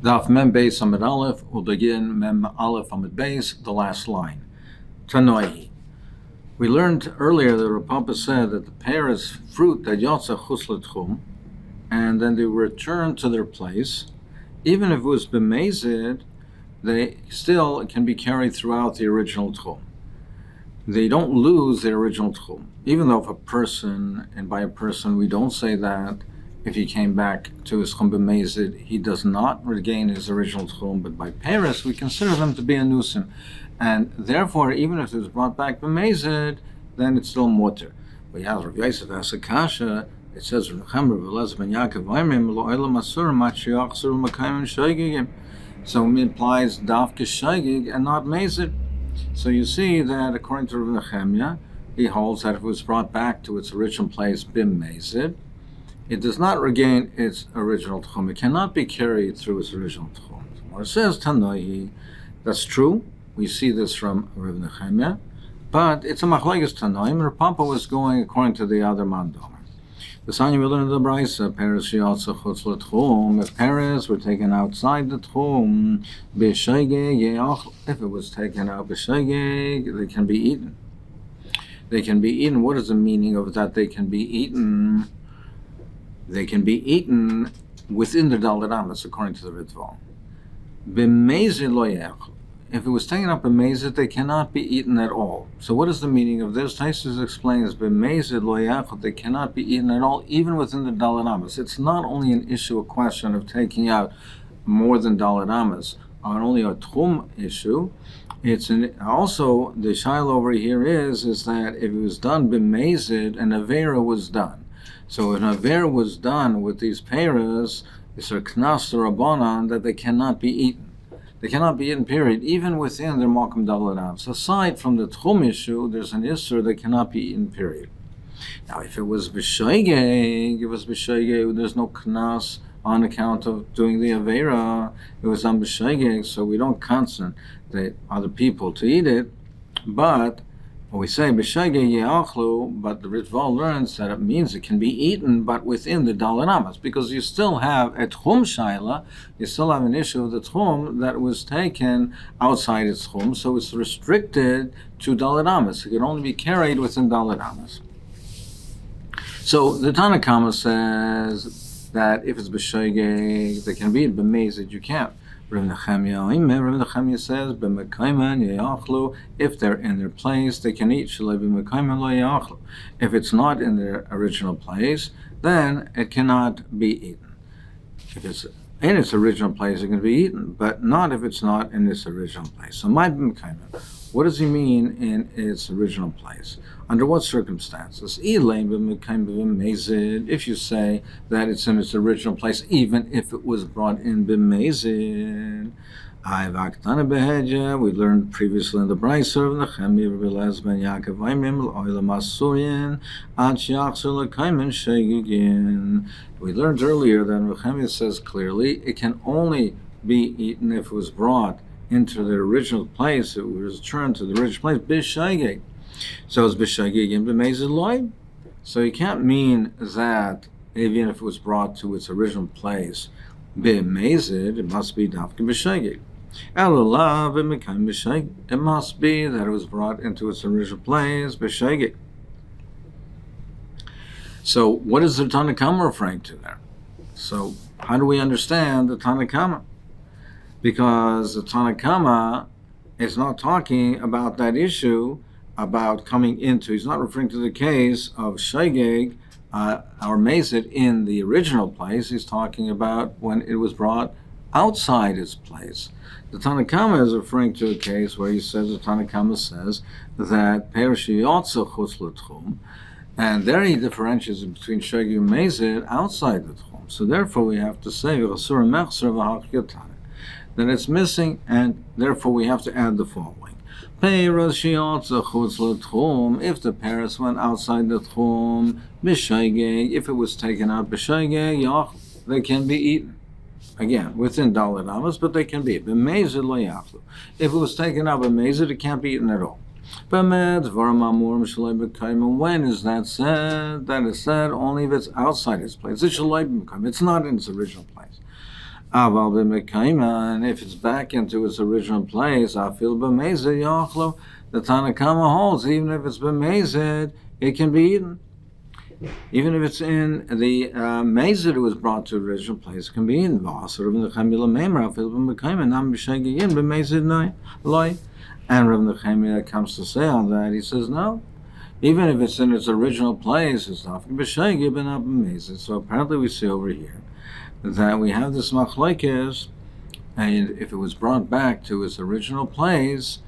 Daf Mem Beis Amud Aleph will begin Mem Aleph Amud Beis, the last line. Tanoi. We learned earlier that Rav Papa said that the pear is fruit that yotza chutz l'tchum, and then they return to their place. Even if it was b'mezid, they still can be carried throughout the original tchum. They don't lose the original tchum. Even though if a person, and by a person we don't say that, if he came back to his tchum b'mezid, he does not regain his original tchum, but by Paris we consider them to be a nusim. And therefore, even if it was brought back b'mezid, then it's still mutter. But yeah, Rav Yosef asks a kasha. It says, so it implies dafke shaygig and not mezid. So you see that according to Rav Nechemia, he holds that if it was brought back to its original place b'mezid, it does not regain its original tchum. It cannot be carried through its original tchum. Or it says Tanoi. That's true. We see this from Rav Nechemia, but it's a machlekes Tanoim. Rav Papa was going according to the other mandomer. The Sanya we learn in the Brisa, Paris sheyotza chutz l'tchum. If Paris were taken outside the tchum, b'shaygeg ye'achlu. If it was taken out b'shaygeg, they can be eaten. They can be eaten. What is the meaning of that? They can be eaten. They can be eaten within the Daled Amos, according to the Ritva. B'mezid lo ye'achlu. If it was taken up b'mezid, they cannot be eaten at all. So what is the meaning of this? Taisus explains b'mezid lo ye'achlu, they cannot be eaten at all, even within the Daled Amos. It's not only an issue, a question of taking out more than Daled Amos, or only a tchum issue. It's also the shaila over here is that if it was done b'mezid, an avera was done. So if an avera was done with these peiros, it's a knas d'Rabbanan that they cannot be eaten. They cannot be eaten, period, even within their Malkum Daled Amos. Aside from the Tchum issue, there's an Isser that cannot be eaten, period. Now, if it was B'shaygeg, there's no Knas on account of doing the Avera. It was on B'shaygeg, so we don't concentrate other people to eat it, but we say B'shaygeg ye'achlu, but the Ritva learns that it means it can be eaten, but within the Daled Amos, because you still have a Tchum Shaila, you still have an issue of the Tchum that was taken outside its Tchum, so it's restricted to Daled Amos. It can only be carried within Daled Amos. So the Tanakama says that if it's B'shaygeg, they can be eaten, b'mezid you can't. Rav Nechemia says, if they're in their place, they can eat. If it's not in their original place, then it cannot be eaten. If it's in its original place, it can be eaten, but not if it's not in its original place. So what does he mean in its original place? Under what circumstances? If you say that it's in its original place, even if it was brought in b'mezid. We learned previously in the Brisa of Nechemia, we learned earlier that Nechemia says clearly it can only be eaten if it was brought into the original place. It was returned to the original place, b'shaygeg. So it's b'shaygeg and b'mezid loy. So you can't mean that even if it was brought to its original place, b'mezid, it must be dafke b'shaygeg. It must be that it was brought into its original place, b'shaygeg. So what is the Tanakama referring to there? So how do we understand the Tanakama? Because the Tanakama is not talking about that issue about coming into. He's not referring to the case of shaygeg or mezid in the original place. He's talking about when it was brought outside its place. The Tanakama is referring to a case where he says, the Tanakama says that peresh yotza chutz l'tchum, and there he differentiates between shaygeg and mezid outside the tchum. So therefore we have to say that it's missing, and therefore we have to add the following. If the Paris went outside the tchum, b'shaygeg, if it was taken out b'shaygeg, they can be eaten. Again, within Daled Amos, but they can be eaten. B'mezid lo yachlu. If it was taken out b'mezid, it can't be eaten at all. When is that said? That is said only if it's outside its place. It's not in its original place. Aval b'mekayma, and if it's back into its original place, afil b'mezid yachlo, the Tanakama holds, even if it's b'mezid, it can be eaten. Even if it's in the mezid it was brought to the original place, it can be eaten. And Rav Nechemia comes to say on that, he says, no, even if it's in its original place, it's not b'shegig, but not b'mezid. So apparently we see over here that we have this machlokes, and if it was brought back to its original place,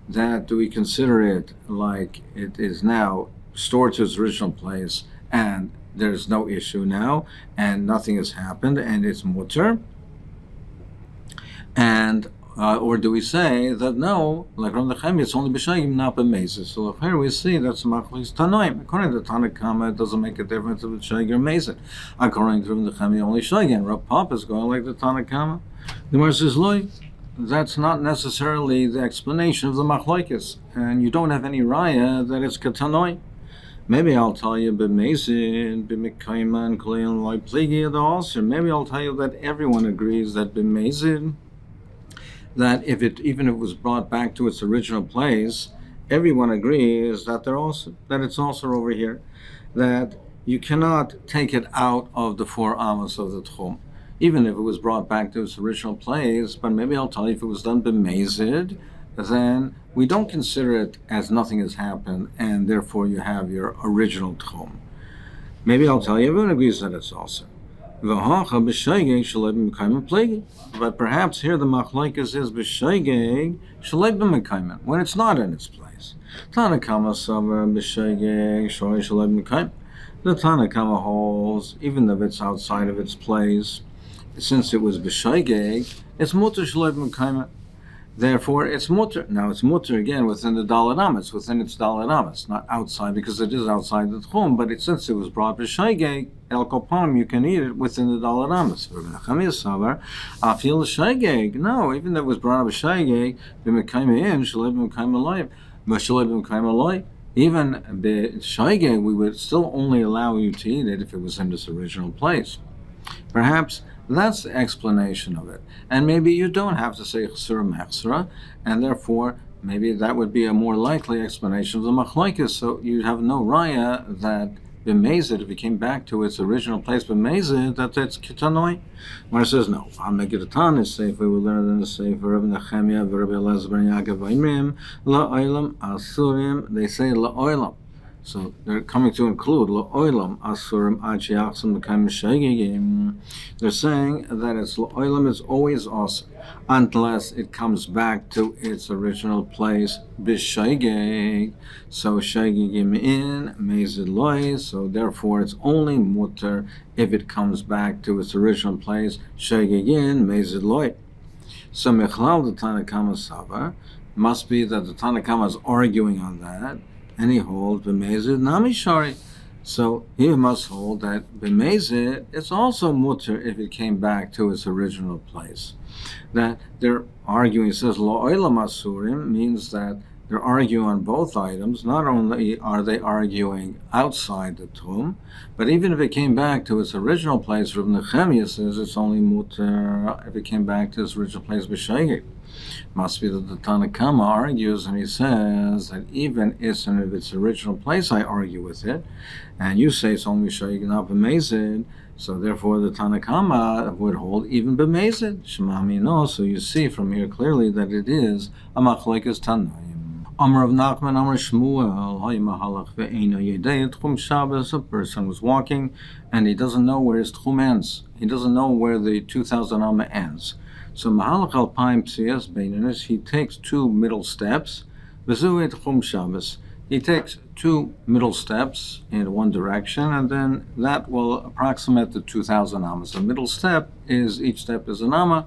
that do we consider it like it is now stored to its original place and there's no issue now and nothing has happened and it's mutter? And or do we say that no, like Rav Nechemia, it's only b'shegig, not b'mezid? So here we see that's machlokes tanoim. According to Tanakama, it doesn't make a difference if it's b'shegig or mezid. According to Rav Nechemia, only shegig. And Rav Papa is going like the Tanakama. The Gemara says, loy, that's not necessarily the explanation of the machlokes, and you don't have any raya that it's katanoi. Maybe I'll tell you b'mezid, b'mekayman, kolein loy pligi also. Maybe I'll tell you that everyone agrees that b'mezid, that if it even if it was brought back to its original place, everyone agrees that it's also over here, that you cannot take it out of the 4 amos of the tchum, even if it was brought back to its original place. But maybe I'll tell you, if it was done b'mezid, then we don't consider it as nothing has happened, and therefore you have your original tchum. Maybe I'll tell you, everyone agrees that it's also. But perhaps here the machlokes is b'shegig shalei b'mekaymen, when it's not in its place. Tanakama savar b'shegig shalei b'mekaymen. The Tanakama holds, even if it's outside of its place, since it was b'shegig, it's mutter shalei b'mekaymen. Therefore, it's mutter. Now, it's mutter again within the Dalet Amos, within its Dalet Amos, not outside, because it is outside the Tchum, but since it was brought b'shegig, El Koponim, you can eat it within the Dalet Amos. Afil shegig. No, even though it was brought b'shegig, b'mekaymen, shalei b'mekaymen loy, b'shalei b'mekaymen loy. Even b'shegig, we would still only allow you to eat it if it was in its original place. Perhaps that's the explanation of it. And maybe you don't have to say chsura mechsura, and therefore maybe that would be a more likely explanation of the machlokes. So you have no raya that b'mezid, if it came back to its original place b'mezid, that it's kitanoi. Mar says no. Hamegiratan is safe. We will learn in the sefer Rav Nechemia, Rabbi Elazar ben Yaakov Aimim la'olam asurim. They say la'olam. So they're coming to include la'olam asurim achiachsim l'kaim shegigim. They're saying that it's la'olam is always awesome unless it comes back to its original place b'shegig. So shegigim in mezid loy. So therefore it's only mutter if it comes back to its original place shegig in mezid loy. So mechlal the Tanakama Sava must be that the Tanakama is arguing on that. And he holds b'mezid nami shari. So he must hold that b'mezid, it's also mutter if it came back to its original place. That they're arguing, it says la'olam asurim, means that they're arguing on both items. Not only are they arguing outside the tomb, but even if it came back to its original place, Rav Nechemia says it's only mutter if it came back to its original place b'shegig. Must be that the Tanakama argues, and he says that even if its original place, I argue with it, and you say it's only b'shegig, not b'mezid. So therefore, the Tanakama would hold even b'mezid. Shemami no. So you see from here clearly that it is a machlokes tanoim. Amar of Nachman, Amar Shmuel, Haymahalach ve'eino yedei tchum Shabbos. A person was walking, and he doesn't know where his tchum ends. He doesn't know where the 2,000 amma ends. So Mahalach Alpaim Psias Beinanis, he takes 2 middle steps. V'zu tchum Shabbos. He takes 2 middle steps in one direction, and then that will approximate the 2,000 ammas. The middle step is, each step is an amma.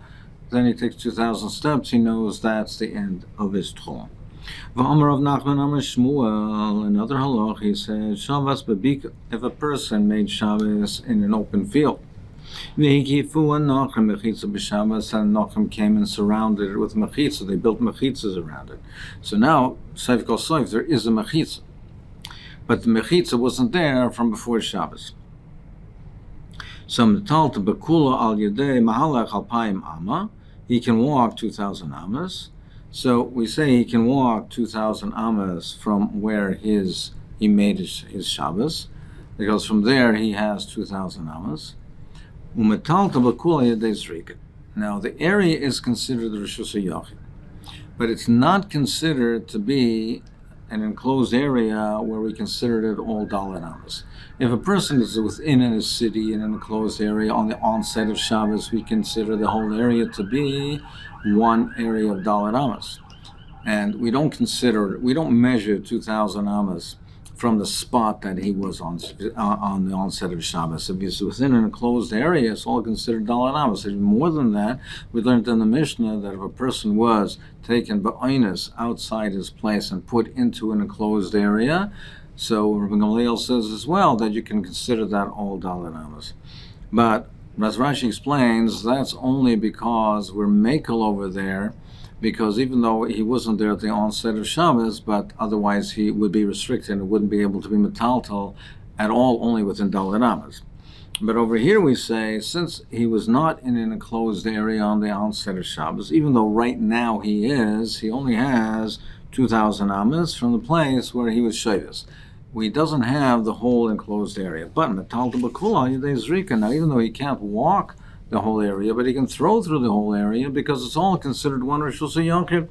Then he takes 2,000 steps. He knows that's the end of his tchum. V'amar of Nachman Amar Shmuel, another halach, he said, Shabbos bebika, if a person made Shabbos in an open field, V'hikifu and Nachem mechitza b'Shabbos, and Nachem came and surrounded it with mechitza. They built mechitzas around it. So now, Seif Kol Seif, there is a mechitza. But the mechitza wasn't there from before Shabbos. So metal to bekula al yedei mahalach alpayim amma. He can walk 2,000 amas. So we say he can walk 2,000 amas from where he made his Shabbos, because from there he has 2,000 amas. Umetal to bekula yedei zrika. Now the area is considered the Rishus HaYachid, but it's not considered to be an enclosed area where we consider it all dalet amas. If a person is within a city in an enclosed area on the onset of Shabbos, we consider the whole area to be one area of dalet amas, and we don't measure 2,000 amas from the spot that he was on the onset of Shabbos. If he's within an enclosed area, it's all considered dalet amas. Even more than that, we learned in the Mishnah that if a person was taken ba'oinus outside his place and put into an enclosed area, so Rabbi Gamliel says as well that you can consider that all dalet amas. But as Rashi explains, that's only because we're makel over there, because even though he wasn't there at the onset of Shabbos, but otherwise he would be restricted and wouldn't be able to be metaltal at all, only within dalet amas. But over here we say, since he was not in an enclosed area on the onset of Shabbos, even though right now he only has 2,000 amas from the place where he was Shabbos. He doesn't have the whole enclosed area. But metaltal b'kula yedei zrika. Now, even though he can't walk the whole area, but he can throw through the whole area because it's all considered one Rishus HaYachid.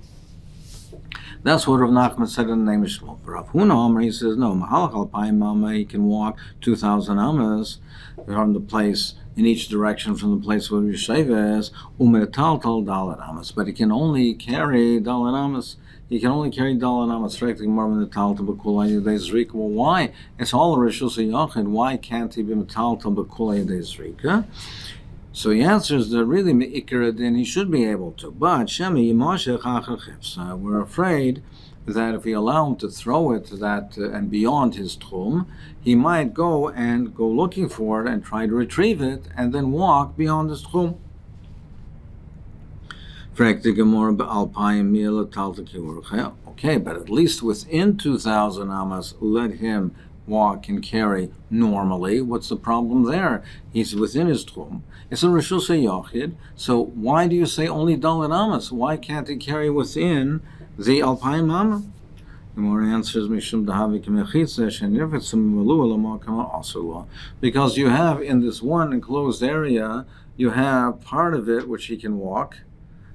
That's what Rav Nachman said in the name of Shmuel. Rav Huna, he says, no, mahalach alpayim amma, he can walk 2,000 amas from the place, in each direction from the place where Yesheva is, umetaltal dalet amas, but he can only carry dalet amas. He can only carry dalet amas strictly more than the taltal b'kula yedei zrika. Well, why? It's all a Rishus HaYachid. Why can't he be metaltal b'kula yedei zrika? So he answers that really me'ikar din he should be able to, but shemi yimashech achar. We're afraid that if we allow him to throw it and beyond his tchum, he might go looking for it and try to retrieve it and then walk beyond his tchum. Okay, but at least within 2,000 amas, let him walk and carry normally. What's the problem there? He's within his tchum. It's a Rishus HaYachid. So why do you say only dalet amas? Why can't he carry within the alpayim amma? The more answers mishum dahavi k'mechitza shenirvitzim malu alama kama asula. Because you have in this one enclosed area, you have part of it which he can walk.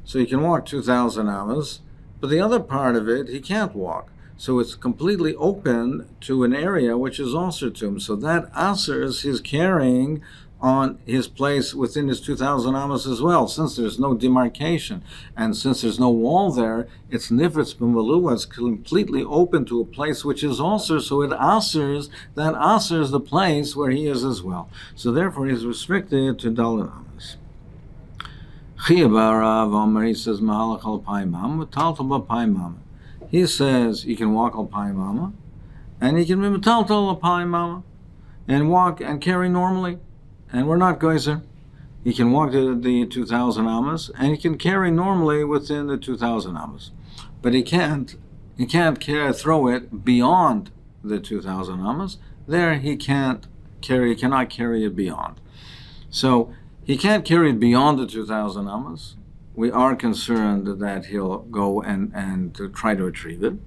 So he can walk 2,000 amas, but the other part of it he can't walk. So it's completely open to an area which is also to him. So that asers his carrying on his place within his 2,000 amas as well. Since there's no demarcation and since there's no wall there, it's nifritz b'malua. It's completely open to a place which is also. So it asers the place where he is as well. So therefore he's restricted to dalet amas. He says mahalach alpayim amma, taltal b'payim amma. He says you can walk alpayim amma, and he can be metaltal alpayim amma, and walk and carry normally. And we're not geyser. He can walk the 2,000 amas, and he can carry normally within the 2,000 amas, but he can't throw it beyond the 2,000 amas. There he cannot carry it beyond. So he can't carry it beyond the 2,000 amas. We are concerned that he'll go and try to retrieve it.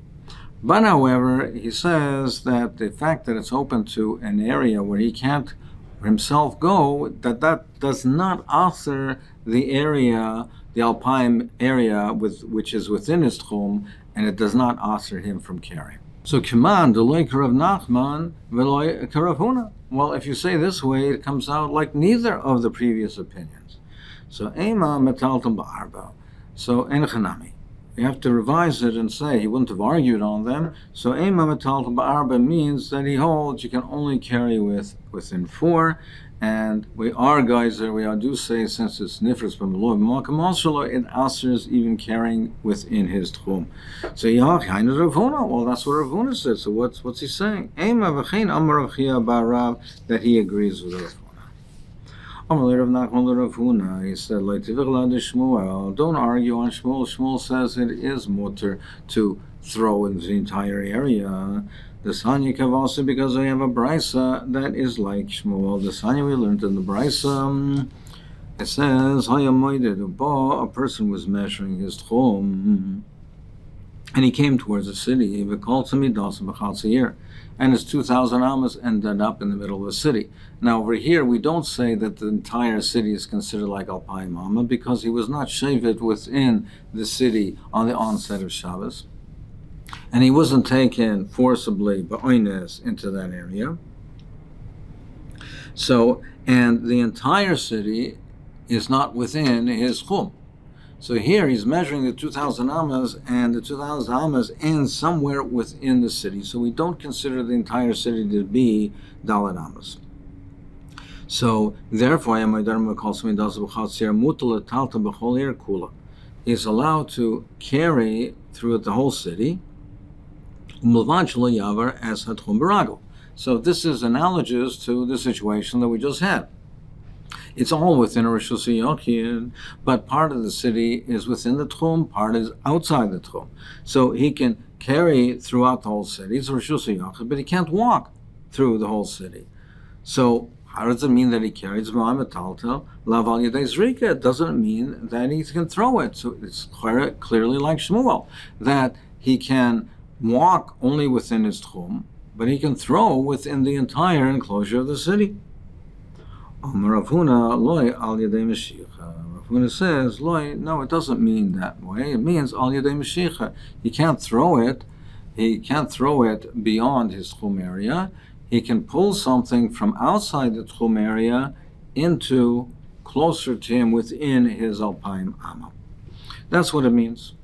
But however, he says that the fact that it's open to an area where he can't himself go, that does not author the area, the alpine area which is within his tchum, and it does not author him from carrying. So Kiman, Deloy Karav Nachman, Veloy Karav Huna. Well, if you say this way, it comes out like neither of the previous opinions. So Ema Metaltam Ba'arba. So Enchanami. You have to revise it and say he wouldn't have argued on them. So Ema Metaltam Ba'arba means that he holds you can only carry within 4. And we do say, since it's nifras from the law, it answers even carrying within his tchum. So well, that's what Rav Huna said. So what's he saying? That he agrees with Rav Huna. He said, don't argue on Shmuel. Shmuel says it is mutter to throw in the entire area. The Sanya Kavasa, because we have a brisa that is like Shmuel. The Sanya we learned in the brisa. It says, a person was measuring his tchum, and he came towards the city, and his 2,000 amas ended up in the middle of the city. Now over here, we don't say that the entire city is considered like Alpayim Amma, because he was not shaved within the city on the onset of Shabbos, and he wasn't taken forcibly, ba'oines, into that area. So, and the entire city is not within his chum. So here he's measuring the 2,000 amas, and the 2,000 amas end somewhere within the city. So we don't consider the entire city to be Dalet amas. So therefore, he's allowed to carry throughout the whole city. So this is analogous to the situation that we just had. It's all within a Rishus Yochid, but part of the city is within the Tchum, part is outside the Tchum. So he can carry throughout the whole city. It's a Rishus Yochid, but he can't walk through the whole city. So how does it mean that he carries Ma'am Taltel? Laval Yedei Zrika. It doesn't mean that he can throw it. So it's clearly like Shmuel, that he can walk only within his Tchum, but he can throw within the entire enclosure of the city. Rav Huna says, no, it doesn't mean that way. It means al yedei mashicha. He can't throw it. He can't throw it beyond his tchum area. He can pull something from outside the tchum area into closer to him within his alpayim amma. That's what it means.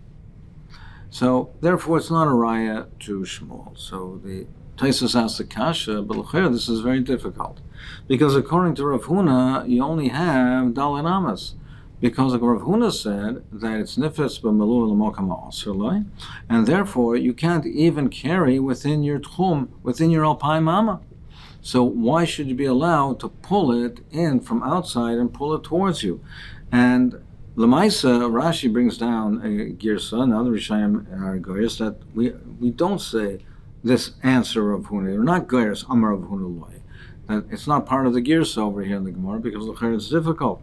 So therefore, it's not a raya to Shmuel. So the Taisus asked the kasha, but this is very difficult. Because according to Rav Huna, you only have Dalet amas. Because Rav Huna said that it's nifetz b'melul l'mokam ha'asr, and therefore you can't even carry within your tchum, within your alpayim amma. So why should you be allowed to pull it in from outside and pull it towards you? And Lamaisa, Rashi brings down a girsa, and other Rishayim are goyers, that we don't say this answer of Huna. They're not goyers, Amar of Huna loy. That it's not part of the girsa over here in the Gemara, because it's difficult.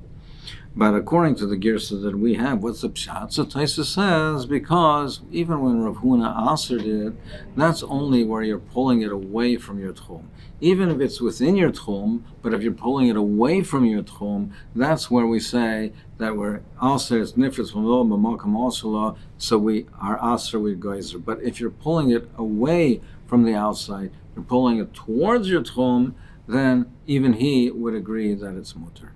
But according to the girsa that we have, what's the pshat? So Taisa says, because even when Rav Huna answered it, that's only where you're pulling it away from your tchum. Even if it's within your tchum, but if you're pulling it away from your tchum, that's where we say that we're aser is nifetz b'melul b'mokam ha'asr, so we are aser with geyser. But if you're pulling it away from the outside, you're pulling it towards your tchum, then even he would agree that it's mutter.